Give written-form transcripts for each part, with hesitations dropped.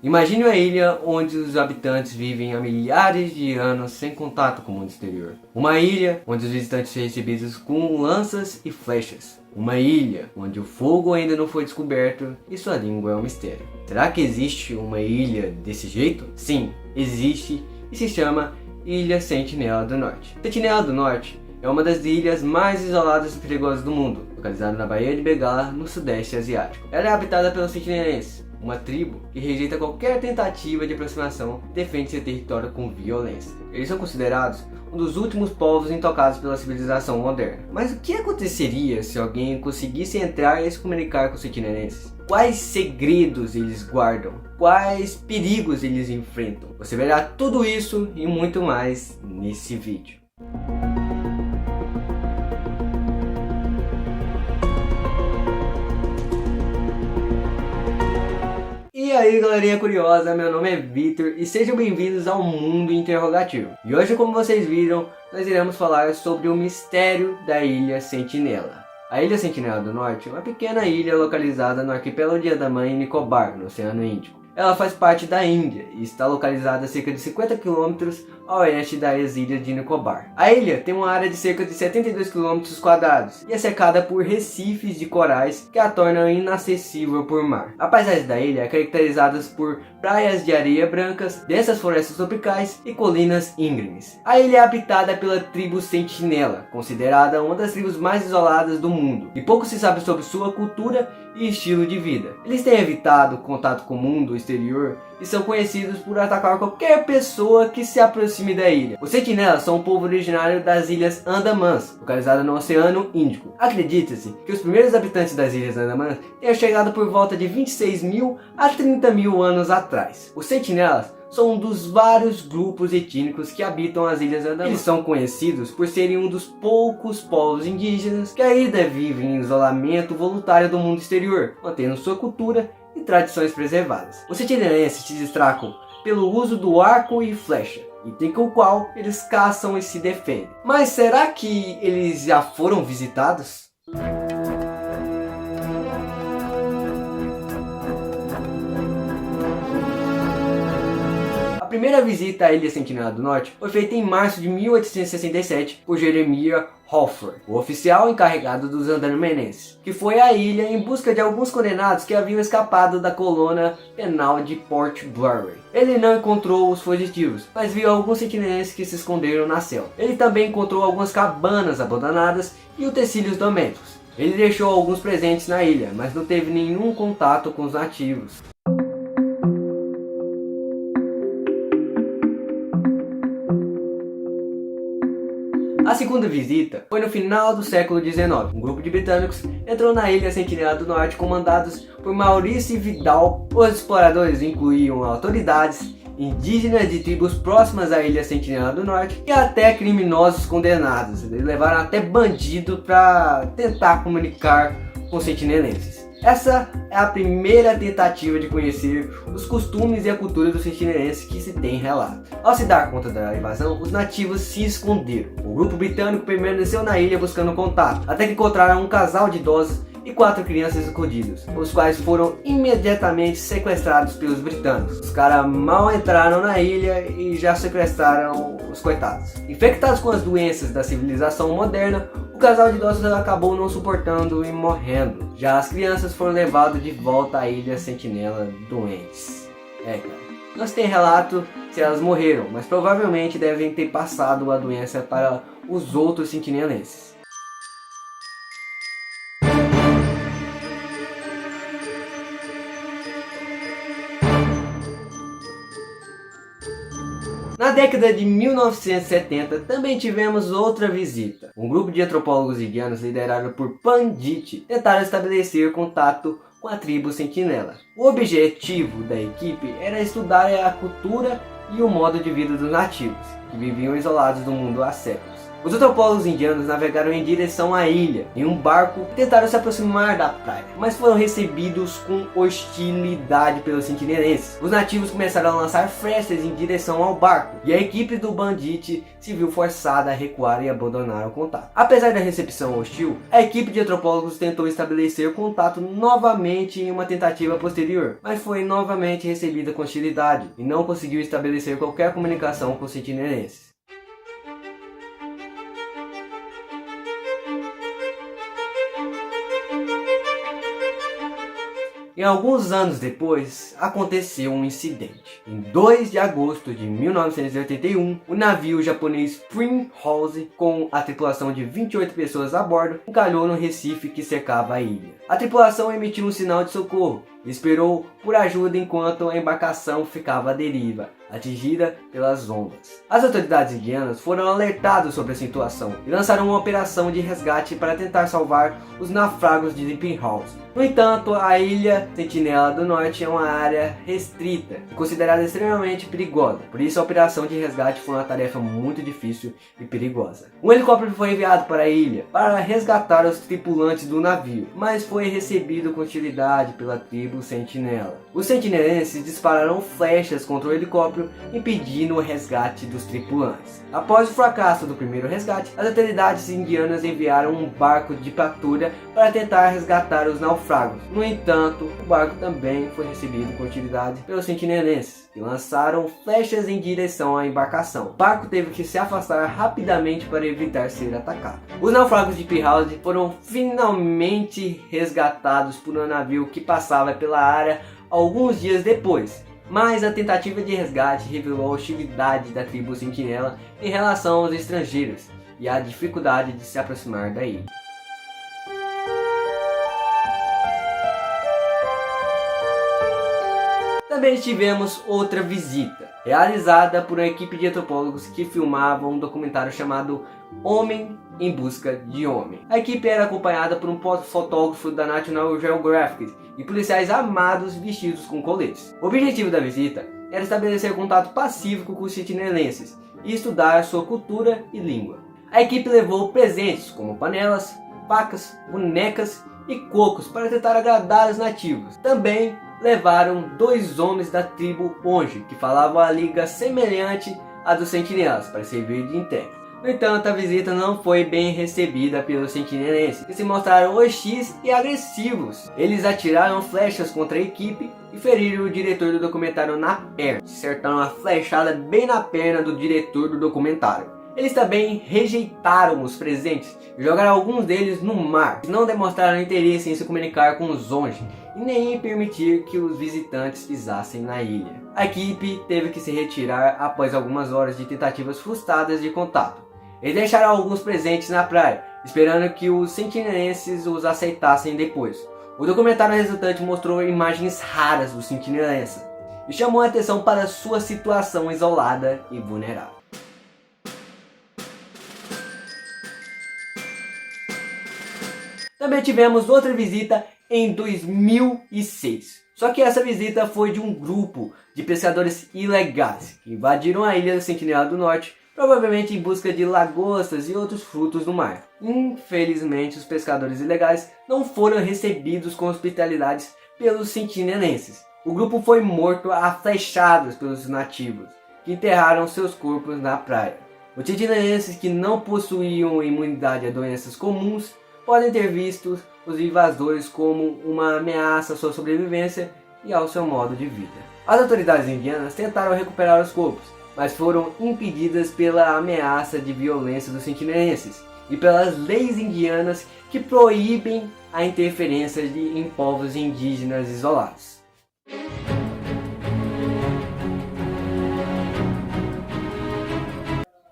Imagine uma ilha onde os habitantes vivem há milhares de anos sem contato com o mundo exterior. Uma ilha onde os visitantes são recebidos com lanças e flechas. Uma ilha onde o fogo ainda não foi descoberto e sua língua é um mistério. Será que existe uma ilha desse jeito? Sim, existe e se chama Ilha Sentinela do Norte. Sentinela do Norte é uma das ilhas mais isoladas e perigosas do mundo, localizada na Baía de Bengala, no Sudeste Asiático. Ela é habitada pelos sentinelenses, uma tribo que rejeita qualquer tentativa de aproximação e defende seu território com violência. Eles são considerados um dos últimos povos intocados pela civilização moderna. Mas o que aconteceria se alguém conseguisse entrar e se comunicar com os sentinelenses? Quais segredos eles guardam? Quais perigos eles enfrentam? Você verá tudo isso e muito mais nesse vídeo. E aí galerinha curiosa, meu nome é Victor e sejam bem-vindos ao Mundo Interrogativo. E hoje, como vocês viram, nós iremos falar sobre o mistério da Ilha Sentinela. A Ilha Sentinela do Norte é uma pequena ilha localizada no arquipélago de Andaman e Nicobar, no Oceano Índico. Ela faz parte da Índia e está localizada a cerca de 50 km a oeste das ilhas de Nicobar. A ilha tem uma área de cerca de 72 km² e é cercada por recifes de corais que a tornam inacessível por mar. A paisagem da ilha é caracterizada por praias de areia brancas, densas florestas tropicais e colinas íngremes. A ilha é habitada pela tribo Sentinela, considerada uma das tribos mais isoladas do mundo, e pouco se sabe sobre sua cultura e estilo de vida. Eles têm evitado contato com o mundo exterior e são conhecidos por atacar qualquer pessoa que se aproxime da ilha. Os sentinelas são um povo originário das Ilhas Andamãs, localizadas no Oceano Índico. Acredita-se que os primeiros habitantes das Ilhas Andamãs tenham chegado por volta de 26 mil a 30 mil anos atrás. Os sentinelas são um dos vários grupos étnicos que habitam as Ilhas Andamãs. Eles são conhecidos por serem um dos poucos povos indígenas que ainda vivem em isolamento voluntário do mundo exterior, mantendo sua cultura e tradições preservadas. Os sentinelenses se destacam pelo uso do arco e flecha, item com o qual eles caçam e se defendem. Mas será que eles já foram visitados? A primeira visita à Ilha Sentinela do Norte foi feita em março de 1867 por Jeremiah Hoffer, o oficial encarregado dos andamenenses, que foi à ilha em busca de alguns condenados que haviam escapado da colônia penal de Port Blury. Ele não encontrou os fugitivos, mas viu alguns sentinelenses que se esconderam na selva. Ele também encontrou algumas cabanas abandonadas e utensílios domésticos. Ele deixou alguns presentes na ilha, mas não teve nenhum contato com os nativos. A segunda visita foi no final do século XIX. Um grupo de britânicos entrou na Ilha Sentinela do Norte comandados por Maurice Vidal. Os exploradores incluíam autoridades indígenas de tribos próximas à Ilha Sentinela do Norte e até criminosos condenados. Eles levaram até bandido para tentar comunicar com os sentinelenses. Essa é a primeira tentativa de conhecer os costumes e a cultura dos sentinelenses que se tem relato. Ao se dar conta da invasão, os nativos se esconderam. O grupo britânico permaneceu na ilha buscando contato, até que encontraram um casal de idosos e 4 crianças escondidas, os quais foram imediatamente sequestrados pelos britânicos. Os caras mal entraram na ilha e já sequestraram os coitados. Infectados com as doenças da civilização moderna, o casal de idosos acabou não suportando e morrendo. Já as crianças foram levadas de volta à Ilha Sentinela doentes. Cara, não se tem relato se elas morreram, mas provavelmente devem ter passado a doença para os outros sentinelenses. Na década de 1970 também tivemos outra visita. Um grupo de antropólogos indianos liderado por Pandit tentaram estabelecer contato com a tribo Sentinela. O objetivo da equipe era estudar a cultura e o modo de vida dos nativos, que viviam isolados do mundo há séculos. Os antropólogos indianos navegaram em direção à ilha em um barco e tentaram se aproximar da praia, mas foram recebidos com hostilidade pelos sentinelenses. Os nativos começaram a lançar flechas em direção ao barco e a equipe do Bandit se viu forçada a recuar e abandonar o contato. Apesar da recepção hostil, a equipe de antropólogos tentou estabelecer contato novamente em uma tentativa posterior, mas foi novamente recebida com hostilidade e não conseguiu estabelecer qualquer comunicação com os sentinelenses. E alguns anos depois, aconteceu um incidente. Em 2 de agosto de 1981, o navio japonês Primrose, com a tripulação de 28 pessoas a bordo, encalhou no recife que cercava a ilha. A tripulação emitiu um sinal de socorro e esperou por ajuda enquanto a embarcação ficava à deriva, atingida pelas ondas. As autoridades indianas foram alertadas sobre a situação e lançaram uma operação de resgate para tentar salvar os naufragos de Primrose. No entanto, a ilha Sentinela do Norte é uma área restrita e considerada extremamente perigosa, por isso a operação de resgate foi uma tarefa muito difícil e perigosa. Um helicóptero foi enviado para a ilha para resgatar os tripulantes do navio, mas foi recebido com hostilidade pela tribo Sentinela. Os sentinelenses dispararam flechas contra o helicóptero, impedindo o resgate dos tripulantes. Após o fracasso do primeiro resgate, as autoridades indianas enviaram um barco de patrulha para tentar resgatar os naufragos. No entanto, o barco também foi recebido com hostilidade pelos sentinelenses, que lançaram flechas em direção à embarcação. O barco teve que se afastar rapidamente para evitar ser atacado. Os naufragos de Primrose foram finalmente resgatados por um navio que passava pela área alguns dias depois. Mas a tentativa de resgate revelou a hostilidade da tribo Sentinela em relação aos estrangeiros e a dificuldade de se aproximar da ilha. Também tivemos outra visita, realizada por uma equipe de antropólogos que filmavam um documentário chamado Homem em Busca de Homem. A equipe era acompanhada por um fotógrafo da National Geographic e policiais armados vestidos com coletes. O objetivo da visita era estabelecer contato pacífico com os sentinelenses e estudar sua cultura e língua. A equipe levou presentes como panelas, facas, bonecas e cocos para tentar agradar os nativos. Também levaram 2 homens da tribo Onge, que falavam a língua semelhante à dos sentinelas, para servir de intérprete. No entanto, a visita não foi bem recebida pelos sentinelenses, que se mostraram hostis e agressivos. Eles atiraram flechas contra a equipe e feriram o diretor do documentário na perna, acertaram uma flechada bem na perna do diretor do documentário. Eles também rejeitaram os presentes e jogaram alguns deles no mar. Não demonstraram interesse em se comunicar com os Onge e nem em permitir que os visitantes pisassem na ilha. A equipe teve que se retirar após algumas horas de tentativas frustradas de contato. Eles deixaram alguns presentes na praia, esperando que os sentinelenses os aceitassem depois. O documentário resultante mostrou imagens raras dos sentinelenses e chamou a atenção para sua situação isolada e vulnerável. Também tivemos outra visita em 2006. Só que essa visita foi de um grupo de pescadores ilegais que invadiram a ilha Sentinela do Norte, provavelmente em busca de lagostas e outros frutos do mar. Infelizmente, os pescadores ilegais não foram recebidos com hospitalidade pelos sentinelenses. O grupo foi morto a flechadas pelos nativos, que enterraram seus corpos na praia. Os sentinelenses que não possuíam imunidade a doenças comuns podem ter visto os invasores como uma ameaça à sua sobrevivência e ao seu modo de vida. As autoridades indianas tentaram recuperar os corpos, mas foram impedidas pela ameaça de violência dos sentinelenses e pelas leis indianas que proíbem a interferência em povos indígenas isolados.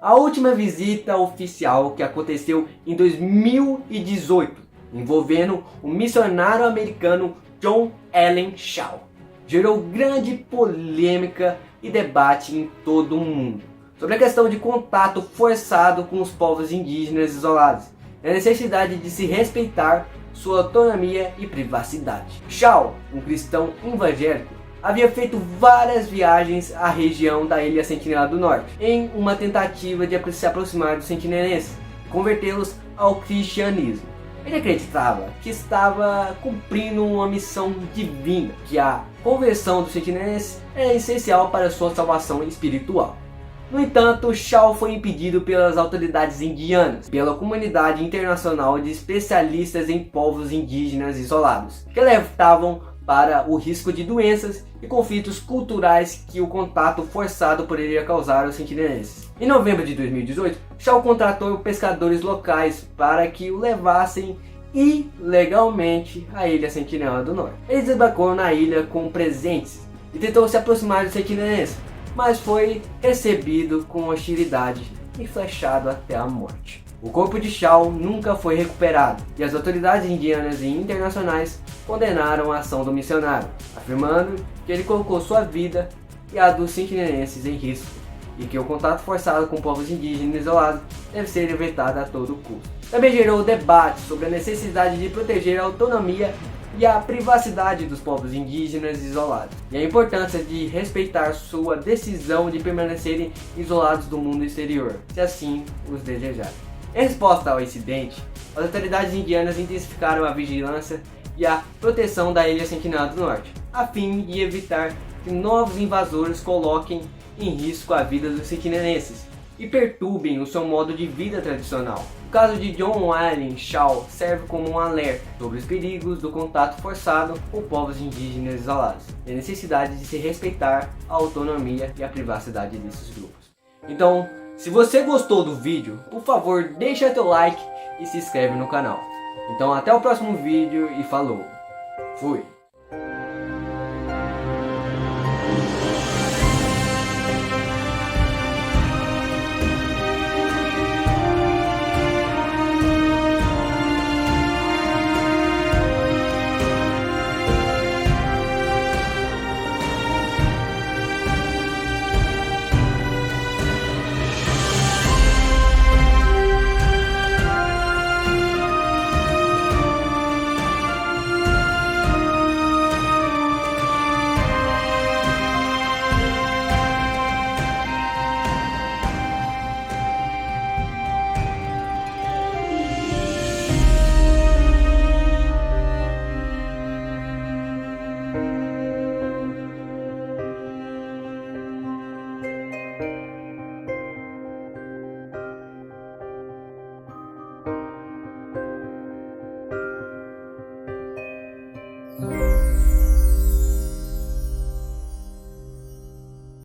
A última visita oficial, que aconteceu em 2018, envolvendo o missionário americano John Allen Shaw, gerou grande polêmica e debate em todo o mundo sobre a questão de contato forçado com os povos indígenas isolados e a necessidade de se respeitar sua autonomia e privacidade. Shaw, um cristão evangélico, havia feito várias viagens à região da ilha Sentinela do Norte em uma tentativa de se aproximar dos sentinelenses convertê-los ao cristianismo. Ele acreditava que estava cumprindo uma missão divina, que a conversão dos sentinelenses é essencial para sua salvação espiritual. No entanto, Shaw foi impedido pelas autoridades indianas, pela comunidade internacional de especialistas em povos indígenas isolados, que alertavam para o risco de doenças e conflitos culturais que o contato forçado poderia causar aos sentinelenses. Em novembro de 2018, Shaw contratou pescadores locais para que o levassem ilegalmente à ilha Sentinela do Norte. Ele desembarcou na ilha com presentes e tentou se aproximar dos sentinelenses, mas foi recebido com hostilidade e flechado até a morte. O corpo de Shaw nunca foi recuperado e as autoridades indianas e internacionais condenaram a ação do missionário, afirmando que ele colocou sua vida e a dos sentinelenses em risco e que o contato forçado com povos indígenas isolados deve ser evitado a todo custo. Também gerou debate sobre a necessidade de proteger a autonomia e a privacidade dos povos indígenas isolados, e a importância de respeitar sua decisão de permanecerem isolados do mundo exterior, se assim os desejarem. Em resposta ao incidente, as autoridades indianas intensificaram a vigilância e a proteção da ilha Sentinela do Norte, a fim de evitar que novos invasores coloquem em risco a vida dos sentinelenses e perturbem o seu modo de vida tradicional. O caso de John William Shaw serve como um alerta sobre os perigos do contato forçado com povos indígenas isolados e a necessidade de se respeitar a autonomia e a privacidade desses grupos. Então, se você gostou do vídeo, por favor deixa teu like e se inscreve no canal. Então até o próximo vídeo e falou! Fui!